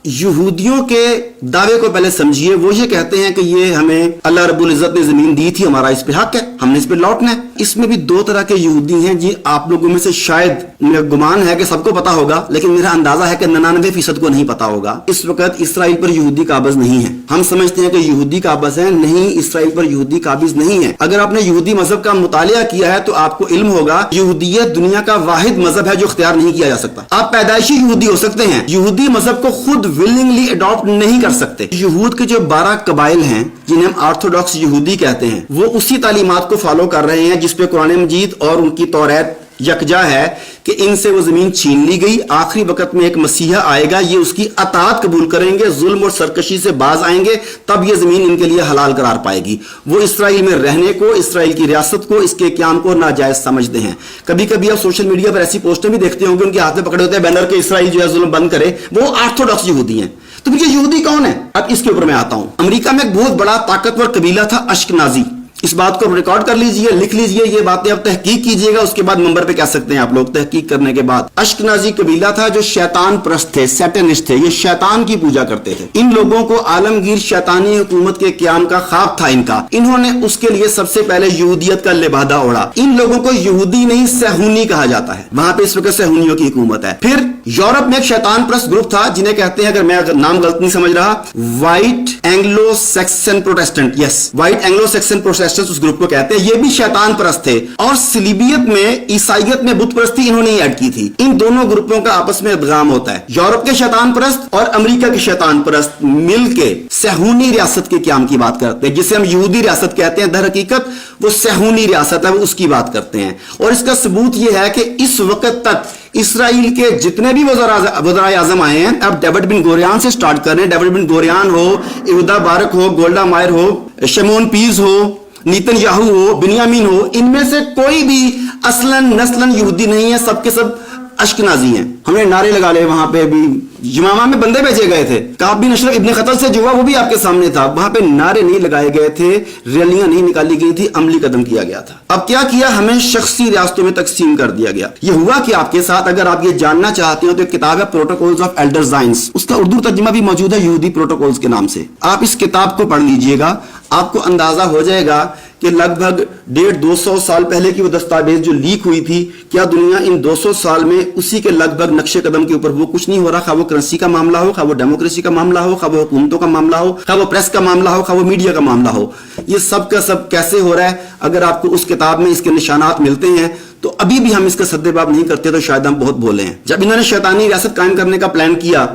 यहूदियों के दावे को पहले समझिए। वो ये कहते हैं कि ये हमें अल्लाह रब्बुल इज्जत ने जमीन दी थी, हमारा इस पे हक है, हमने इस पे लौटना है। इसमें भी दो तरह के यहूदी हैं जी। आप लोगों में से शायद मेरा गुमान है कि सबको पता होगा, लेकिन मेरा अंदाजा है कि 99% को नहीं पता होगा। इस वक्त इसराइल पर यहूदी काबिज नहीं है। हम समझते हैं कि यहूदी काबिज है, नहीं, इसराइल पर यहूदी काबिज नहीं है। अगर आपने यहूदी मजहब का मुतालिया किया है तो आपको इल्म होगा यहूदियत दुनिया का वाहिद मजहब है जो इख्तियार नहीं किया जा सकता। आप पैदाइशी यहूदी हो सकते हैं, यहूदी मजहब को खुद विलिंगली अडॉप्ट नहीं कर सकते। यहूद के जो 12 कबाइल हैं जिन्हें हम ऑर्थोडॉक्स यहूदी कहते हैं, वो उसी तालीमात को फॉलो कर रहे हैं जिस पे कुरान मजीद और उनकी तौरात यकजा है कि इनसे वो जमीन छीन ली गई। आखिरी वक्त में एक मसीहा आएगा, ये उसकी अताअत कबूल करेंगे, जुल्म और सरकशी से बाज आएंगे, तब ये जमीन इनके लिए हलाल करार पाएगी। वो इसराइल में रहने को, इसराइल की रियासत को, इसके क्याम को नाजायज समझते हैं। कभी कभी आप सोशल मीडिया पर ऐसी पोस्टर भी देखते होंगे, उनके हाथ में पकड़े होते हैं बैनर के इसराइल जो है जुल्म बंद करे। वो ऑर्थोडॉक्स यहूदी हैं। तो ये यहूदी कौन है? अब इसके ऊपर मैं आता हूं। अमेरिका में एक बहुत बड़ा ताकतवर कबीला था अश्कनाजी। इस बात को रिकॉर्ड कर लीजिए, लिख लीजिए, ये बातें अब तहकीक कीजिएगा, उसके बाद नंबर पे कह सकते हैं आप लोग तहकीक करने के बाद। अश्कनाजी कबीला था जो शैतान परस्त थे, सैटनिस्ट थे, ये शैतान की पूजा करते थे। इन लोगों को आलमगीर शैतानी हुकूमत के क्याम का ख्वाब था इनका। इन्होंने उसके लिए सबसे पहले यहूदियत का लिबादा ओढ़ा। इन लोगों को यहूदी नहीं सहूनी कहा जाता है, वहां पे इस वक्त सहूनियों की हुकूमत है। फिर यूरोप में एक शैतान परस्त ग्रुप था जिन्हें कहते हैं, अगर मैं नाम गलत नहीं समझ रहा, white Anglo Saxon Protestant. Yes, white Anglo Saxon Protestant उस ग्रुप को कहते हैं। ये भी शैतान परस्त थे और सलीबियत में, ईसाइयत में बुत परस्ती इन्होंने ही ऐड की थी। इन दोनों ग्रुपों का आपस में इल्जाम होता है। यूरोप के शैतान परस्त और अमेरिका के शैतान परस्त मिलके सहूनी रियासत के क्याम की बात करते हैं, जिसे हम यहूदी रियासत कहते हैं। दर हकीकत वो सहूनी रियासत है, वो उसकी बात करते हैं। और इसका सबूत यह है कि इस वक्त तक इसराइल के जितने भी वज़राए आज़म आए हैं, अब डेविड बिन गोरियान से स्टार्ट कर रहे हैं। डेविड बिन गोरियान हो, इहुदा बारक हो, गोल्डा मायर हो, शमोन पीज हो, नेतन्याहू हो, बिन्यामीन हो, इनमें से कोई भी असलन नस्लन यहूदी नहीं है, सबके सब अश्कनाजी हैं। हमने नारे लगा लिए, वहां पे भी यमामा में बंदे भेजे गए थे। काब बिन अशरफ इब्ने खतल से जो हुआ वो भी आपके सामने था। वहां पे नारे नहीं लगाए गए थे, रैलियां नहीं निकाली गई थी, अमली कदम किया गया था। अब क्या किया, हमें शख्सी रियासतों में तकसीम कर दिया गया। ये हुआ कि आपके साथ, अगर आप ये जानना चाहते हो तो एक किताब है प्रोटोकॉल्स ऑफ एल्डर ज़ाइन्स, उसका उर्दू तर्जुमा भी मौजूद है यहूदी प्रोटोकॉल्स के नाम से। आप इस किताब को पढ़ लीजिएगा, आपको अंदाजा हो जाएगा कि लगभग 150-200 साल पहले की वो दस्तावेज जो लीक हुई थी, क्या दुनिया इन 200 साल में उसी के लगभग नक्शे कदम के ऊपर वो कुछ नहीं हो रहा। खा वो करेंसी का मामला हो, खा वो डेमोक्रेसी का मामला हो, खा वो हुकूमतों का मामला हो, खा वो प्रेस का मामला हो, खा वो मीडिया का मामला हो, ये सब का सब कैसे हो रहा है। अगर आपको उस किताब में इसके निशानात मिलते हैं तो अभी भी हम इसका सद्देबाब नहीं करते तो शायद हम बहुत भोले हैं। जब इन्होंने शैतानी रियासत कायम करने का प्लान किया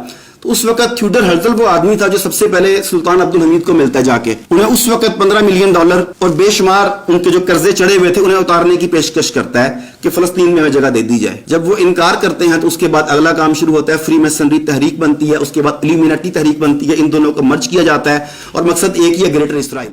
तो उस वक्त थ्यूडर हर्जल वो आदमी था जो सबसे पहले सुल्तान अब्दुल हमीद को मिलता है जाके। उन्हें उस वक्त $15 मिलियन और बेशुमार उनके जो कर्जे चढ़े हुए थे उन्हें उतारने की पेशकश करता है कि फलस्तीन में जगह दे दी जाए। जब वो इनकार करते हैं तो उसके बाद अगला काम शुरू होता है, फ्री मैसनरी तहरीक बनती है, उसके बाद इल्यूमिनाटी तहरीक बनती है, इन दोनों को मर्ज किया जाता है और मकसद एक ही है, ग्रेटर इसराइल।